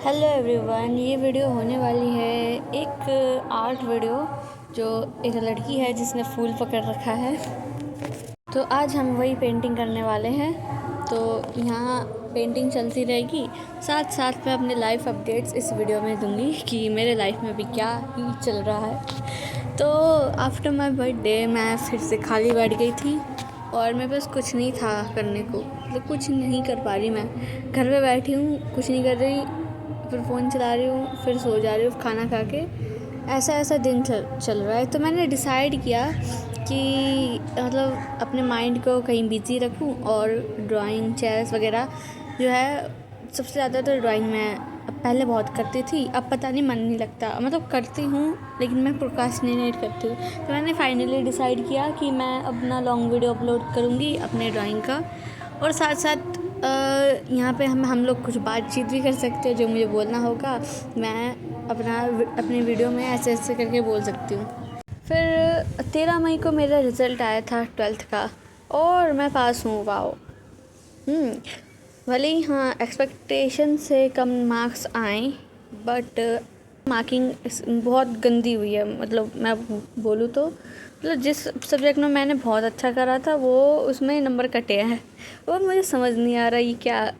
Hello everyone, ये video होने वाली है एक आर्ट वीडियो जो एक लड़की है जिसने फूल पकड़ रखा है। तो आज हम वही पेंटिंग करने वाले हैं। तो यहाँ पेंटिंग चलती रहेगी, साथ साथ मैं अपने लाइफ अपडेट्स इस वीडियो में दूंगी कि मेरे लाइफ में भी क्या ही चल रहा है। तो आफ्टर माय बर्थडे मैं फिर से खाली बैठ गई थी और मेरे पास कुछ नहीं था करने को, मतलब कुछ नहीं कर पा रही। मैं घर पे बैठी हूँ, कुछ नहीं कर रही, फिर फ़ोन चला रही हूँ, फिर सो जा रही हूँ खाना खा के। ऐसा दिन चल रहा है। तो मैंने डिसाइड किया कि मतलब अपने माइंड को कहीं बिजी रखूँ और ड्राइंग चेस वगैरह जो है, सबसे ज़्यादा तो ड्राइंग मैं पहले बहुत करती थी, अब पता नहीं मन नहीं लगता। मतलब करती हूँ लेकिन मैं प्रोक्रास्टिनेट करती हूँ। तो मैंने फाइनली डिसाइड किया कि मैं अपना लॉन्ग वीडियो अपलोड करूँगी अपने ड्राइंग का, और साथ साथ यहाँ पे हम लोग कुछ बातचीत भी कर सकते हैं। जो मुझे बोलना होगा मैं अपनी वीडियो में ऐसे करके बोल सकती हूँ। फिर 13 मई को मेरा रिज़ल्ट आया था 12th का और मैं पास हूँ। वाओ। भले ही हाँ एक्सपेक्टेशन से कम मार्क्स आए, बट मार्किंग बहुत गंदी हुई है। मतलब मैं बोलूँ तो मतलब जिस सब्जेक्ट में मैंने बहुत अच्छा करा था वो उसमें नंबर कटे हैं और मुझे समझ नहीं आ रहा ये क्या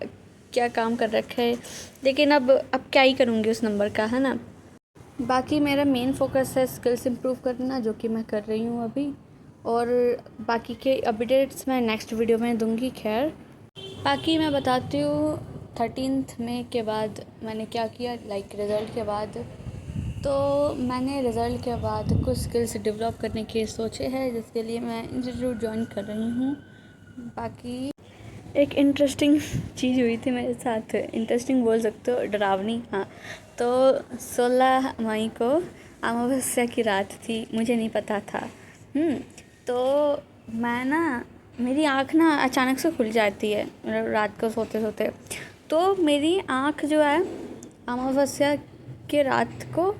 क्या काम कर रखा है। लेकिन अब क्या ही करूँगी उस नंबर का, है ना। बाकी मेरा मेन फोकस है स्किल्स इम्प्रूव करना, जो कि मैं कर रही हूँ अभी, और बाकी के अपडेट्स मैं नेक्स्ट वीडियो में दूँगी। खैर बाकी मैं बताती हूँ 13 मई के बाद मैंने क्या किया। रिज़ल्ट के बाद तो मैंने रिज़ल्ट के बाद कुछ स्किल्स डेवलप करने के सोचे हैं, जिसके लिए मैं इंस्टीट्यूट ज्वाइन कर रही हूँ। बाकी एक इंटरेस्टिंग चीज़ हुई थी मेरे साथ, इंटरेस्टिंग बोल सकते हो, डरावनी। हाँ, तो 16 मई को अमावस्या की रात थी, मुझे नहीं पता था। तो मैं ना मेरी आँख ना अचानक से खुल जाती है रात को सोते सोते। तो मेरी आँख जो है अमावस्या के रात को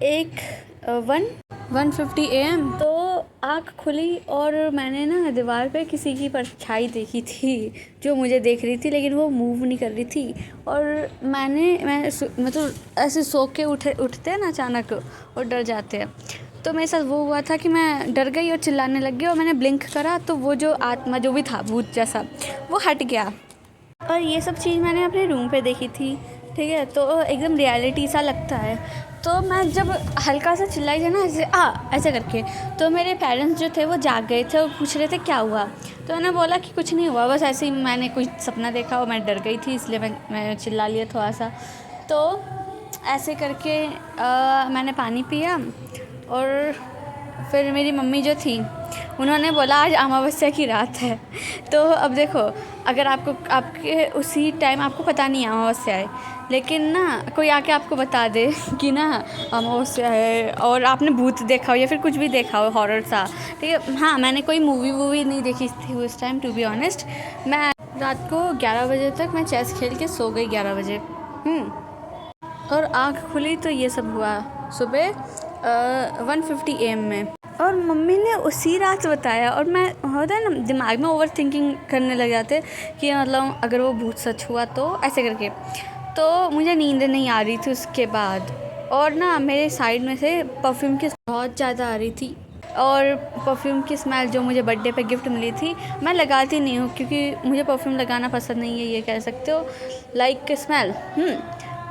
1:50 AM तो आँख खुली और मैंने ना दीवार पे किसी की परछाई देखी थी जो मुझे देख रही थी, लेकिन वो मूव नहीं कर रही थी। और मैं मतलब ऐसे सो के उठते हैं ना अचानक और डर जाते हैं, तो मेरे साथ वो हुआ था कि मैं डर गई और चिल्लाने लग गई और मैंने ब्लिंक करा तो वो जो आत्मा जो भी था भूत जैसा वो हट गया। और ये सब चीज़ मैंने अपने रूम पे देखी थी, ठीक है। तो एकदम रियलिटी सा लगता है। तो मैं जब हल्का सा चिल्लाई थी ना ऐसे करके, तो मेरे पेरेंट्स जो थे वो जाग गए थे और पूछ रहे थे क्या हुआ। तो मैंने बोला कि कुछ नहीं हुआ, बस ऐसे ही मैंने कुछ सपना देखा और मैं डर गई थी, इसलिए मैं चिल्ला लिया थोड़ा सा। तो ऐसे करके मैंने पानी पिया और फिर मेरी मम्मी जो थी उन्होंने बोला आज अमावस्या की रात है। तो अब देखो, अगर आपके उसी टाइम आपको पता नहीं अमावस्या है, लेकिन ना कोई आके आपको बता दे कि ना अमावस्या है और आपने भूत देखा हो या फिर कुछ भी देखा हो हॉरर सा, ठीक है। हाँ, मैंने कोई मूवी नहीं देखी थी उस टाइम, टू बी ऑनेस्ट। मैं रात को 11 बजे तक मैं चेस खेल के सो गई, 11 बजे। और आँख खुली तो ये सब हुआ सुबह 1:50 AM में। और मम्मी ने उसी रात बताया, और मैं होता है ना दिमाग में ओवर थिंकिंग करने लग जाते कि मतलब अगर वो भूत सच हुआ तो ऐसे करके। तो मुझे नींद नहीं आ रही थी उसके बाद, और ना मेरे साइड में से परफ्यूम की बहुत ज़्यादा आ रही थी। और परफ्यूम की स्मेल जो मुझे बर्थडे पे गिफ्ट मिली थी, मैं लगाती नहीं हूँ क्योंकि मुझे परफ्यूम लगाना पसंद नहीं है, ये कह सकते हो।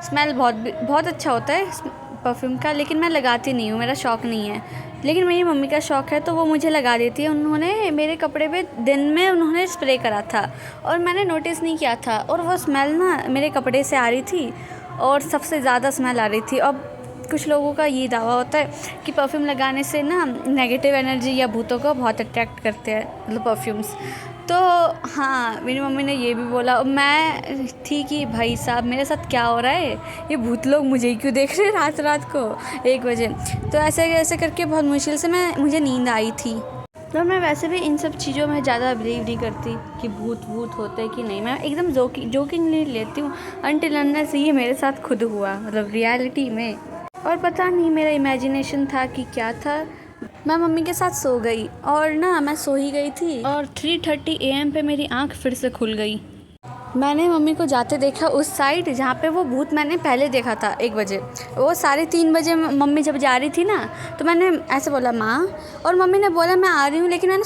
स्मेल बहुत अच्छा होता है परफ्यूम का, लेकिन मैं लगाती नहीं हूँ, मेरा शौक़ नहीं है। लेकिन मेरी मम्मी का शौक़ है तो वो मुझे लगा देती है। उन्होंने मेरे कपड़े पे दिन में उन्होंने स्प्रे करा था और मैंने नोटिस नहीं किया था, और वो स्मेल ना मेरे कपड़े से आ रही थी और सबसे ज़्यादा स्मेल आ रही थी। अब कुछ लोगों का ये दावा होता है कि परफ्यूम लगाने से ना नेगेटिव एनर्जी या भूतों को बहुत अट्रैक्ट करते हैं, मतलब परफ्यूम्स। तो हाँ, मेरी मम्मी ने ये भी बोला, और मैं थी कि भाई साहब मेरे साथ क्या हो रहा है, ये भूत लोग मुझे ही क्यों देख रहे हैं रात को 1 बजे। तो ऐसे करके बहुत मुश्किल से मुझे नींद आई थी। तो मैं वैसे भी इन सब चीज़ों में ज़्यादा बिलीव नहीं करती कि भूत होते हैं कि नहीं। मैं एकदम जोकिंगली लेती हूँ अनटिल अनलेस ये मेरे साथ खुद हुआ, मतलब रियलिटी में। और पता नहीं मेरा इमेजिनेशन था कि क्या था। मैं मम्मी के साथ सो गई और ना मैं सो ही गई थी और 3:30 AM पे मेरी आँख फिर से खुल गई। मैंने मम्मी को जाते देखा उस साइड जहाँ पे वो भूत मैंने पहले देखा था 1 बजे। वो 3:30 बजे मम्मी जब जा रही थी ना, तो मैंने ऐसे बोला माँ, और मम्मी ने बोला मैं आ रही हूँ, लेकिन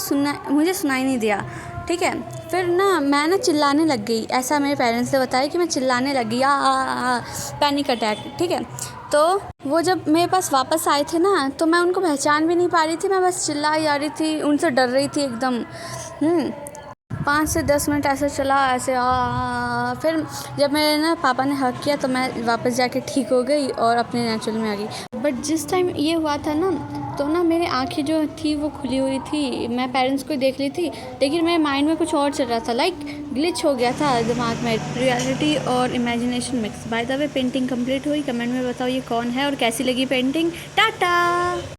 मुझे सुनाई नहीं दिया। ठीक है, फिर ना मैं ना चिल्लाने लग गई, ऐसा मेरे पेरेंट्स ने बताया कि मैं चिल्लाने लग गई, पैनिक अटैक। ठीक है, तो वो जब मेरे पास वापस आए थे ना, तो मैं उनको पहचान भी नहीं पा रही थी, मैं बस चिल्लाई जा रही थी, उनसे डर रही थी एकदम। 5 से 10 मिनट ऐसे चला, ऐसे फिर जब मेरे ना पापा ने हक किया तो मैं वापस जाके ठीक हो गई और अपने नेचुरल में आ गई। बट जिस टाइम ये हुआ था ना, तो ना मेरी आंखें जो थी वो खुली हुई थी, मैं पेरेंट्स को देख ली थी, लेकिन मेरे माइंड में कुछ और चल रहा था, लाइक ग्लिच हो गया था दिमाग में, रियलिटी और imagination mix. By the way painting complete हुई, कमेंट में बताओ ये कौन है और कैसी लगी पेंटिंग। टाटा।